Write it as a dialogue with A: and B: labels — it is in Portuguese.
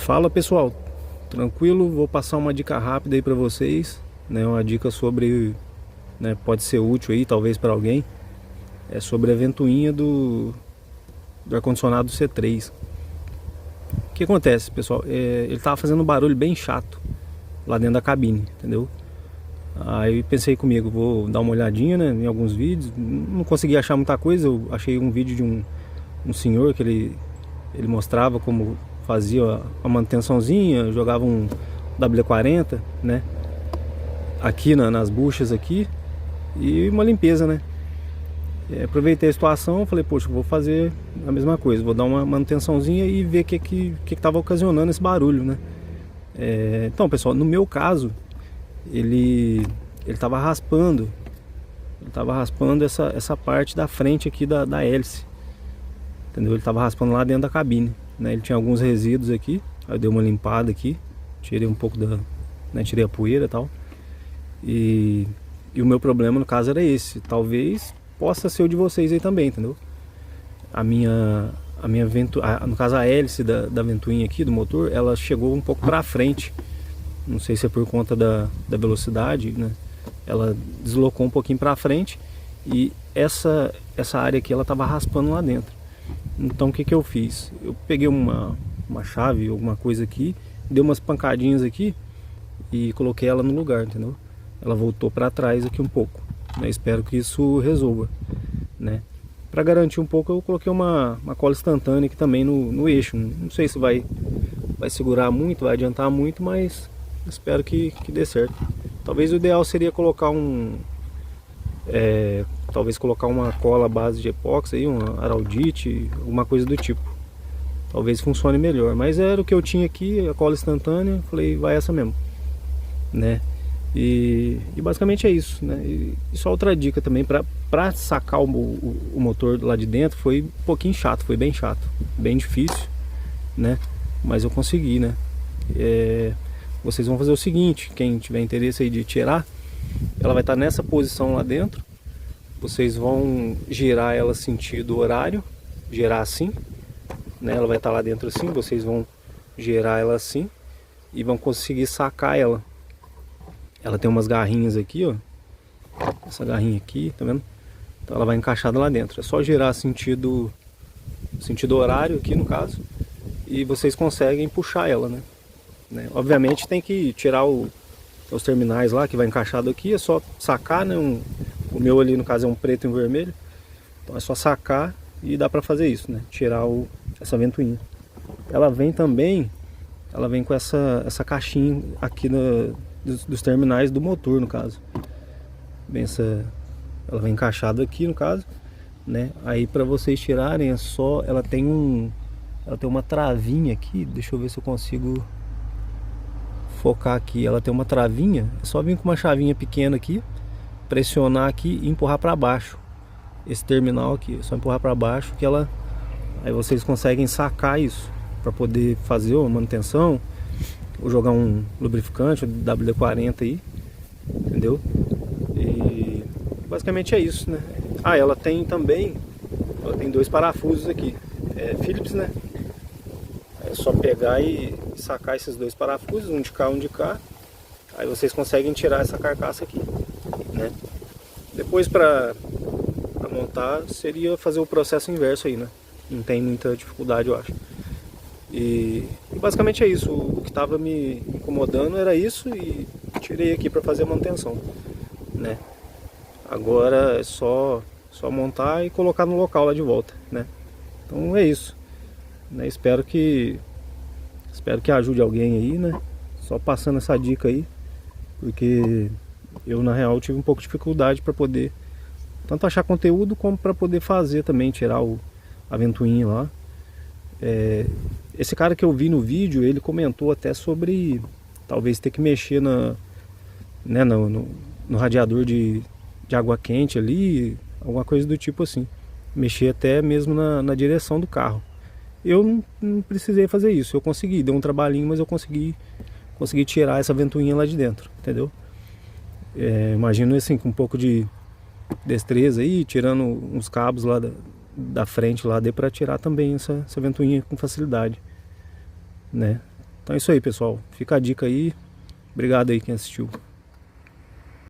A: Fala pessoal, tranquilo? Vou passar uma dica rápida aí para vocês, né? Uma dica sobre, né, pode ser útil aí talvez para alguém. É sobre a ventoinha do ar-condicionado C3. O que acontece, pessoal? Ele tava fazendo um barulho bem chato lá dentro da cabine, entendeu? Aí pensei comigo, vou dar uma olhadinha, né, em alguns vídeos. Não consegui achar muita coisa. Eu achei um vídeo de um senhor que ele mostrava como fazia uma manutençãozinha, jogava um W40, né, aqui nas buchas aqui, e uma limpeza, né. Aproveitei a situação, falei, poxa, vou fazer a mesma coisa, vou dar uma manutençãozinha e ver o que estava ocasionando esse barulho, né. Então, pessoal, no meu caso, ele estava raspando, essa parte da frente aqui da hélice, entendeu? Ele estava raspando lá dentro da cabine, né? Ele tinha alguns resíduos aqui, aí eu dei uma limpada aqui, tirei um pouco né, tirei a poeira e tal. E o meu problema no caso era esse. Talvez possa ser o de vocês aí também, entendeu? No caso a hélice da ventoinha aqui do motor, ela chegou um pouco para frente. Não sei se é por conta da velocidade, né? Ela deslocou um pouquinho para frente e essa área aqui ela estava raspando lá dentro. Então o que eu fiz? Eu peguei uma chave, alguma coisa aqui, dei umas pancadinhas aqui e coloquei ela no lugar, entendeu? Ela voltou para trás aqui um pouco, né? Espero que isso resolva, né? Para garantir um pouco eu coloquei uma cola instantânea aqui também no eixo. Não sei se vai segurar muito, vai adiantar muito, mas espero que dê certo. Talvez o ideal seria colocar talvez colocar uma cola à base de epóxi aí, uma araldite, alguma coisa do tipo. Talvez funcione melhor, mas era o que eu tinha aqui, a cola instantânea, falei, vai essa mesmo, né? E basicamente é isso, né? E só outra dica também, para sacar o motor lá de dentro, foi um pouquinho chato, foi bem chato, bem difícil, né? Mas eu consegui, né? Vocês vão fazer o seguinte, quem tiver interesse aí de tirar, ela vai estar nessa posição lá dentro. Vocês vão girar ela sentido horário, girar assim, né? Ela vai estar lá dentro assim, vocês vão girar ela assim e vão conseguir sacar ela. Ela tem umas garrinhas aqui, ó. Essa garrinha aqui, tá vendo? Então ela vai encaixada lá dentro. É só girar sentido horário aqui no caso, e vocês conseguem puxar ela, né? Obviamente tem que tirar os terminais lá que vai encaixado aqui, é só sacar, né? O meu ali no caso é um preto e um vermelho, então é só sacar e dá pra fazer isso, né? Tirar essa ventoinha. Ela vem também, com essa caixinha aqui dos terminais do motor, no caso. Ela vem encaixada aqui no caso, né? Aí para vocês tirarem é só, ela tem uma travinha aqui, deixa eu ver se eu consigo focar aqui. Ela tem uma travinha, é só vir com uma chavinha pequena aqui, pressionar aqui e empurrar para baixo. Esse terminal aqui, é só empurrar para baixo que aí vocês conseguem sacar isso para poder fazer uma manutenção ou jogar um lubrificante, um WD-40 aí, entendeu? E basicamente é isso, né? Ela tem dois parafusos aqui, Phillips, né? É só pegar e sacar esses dois parafusos, um de cá, um de cá. Aí vocês conseguem tirar essa carcaça aqui, né? Depois para montar seria fazer o processo inverso aí, né? Não tem muita dificuldade, eu acho. E basicamente é isso. O que estava me incomodando era isso e tirei aqui para fazer a manutenção, né? Agora é só montar e colocar no local lá de volta, né? Então é isso, né? Espero que ajude alguém aí, né? Só passando essa dica aí, porque eu na real tive um pouco de dificuldade para poder tanto achar conteúdo como para poder fazer também, tirar a ventoinha lá. Esse cara que eu vi no vídeo, ele comentou até sobre talvez ter que mexer no radiador de água quente ali, alguma coisa do tipo assim, mexer até mesmo na direção do carro. Eu não precisei fazer isso, eu consegui, deu um trabalhinho, mas eu consegui tirar essa ventoinha lá de dentro, entendeu? Imagino assim, com um pouco de destreza aí, tirando uns cabos lá da frente lá, dê pra tirar também essa ventoinha com facilidade, né? Então é isso aí, pessoal. Fica a dica aí. Obrigado aí quem assistiu.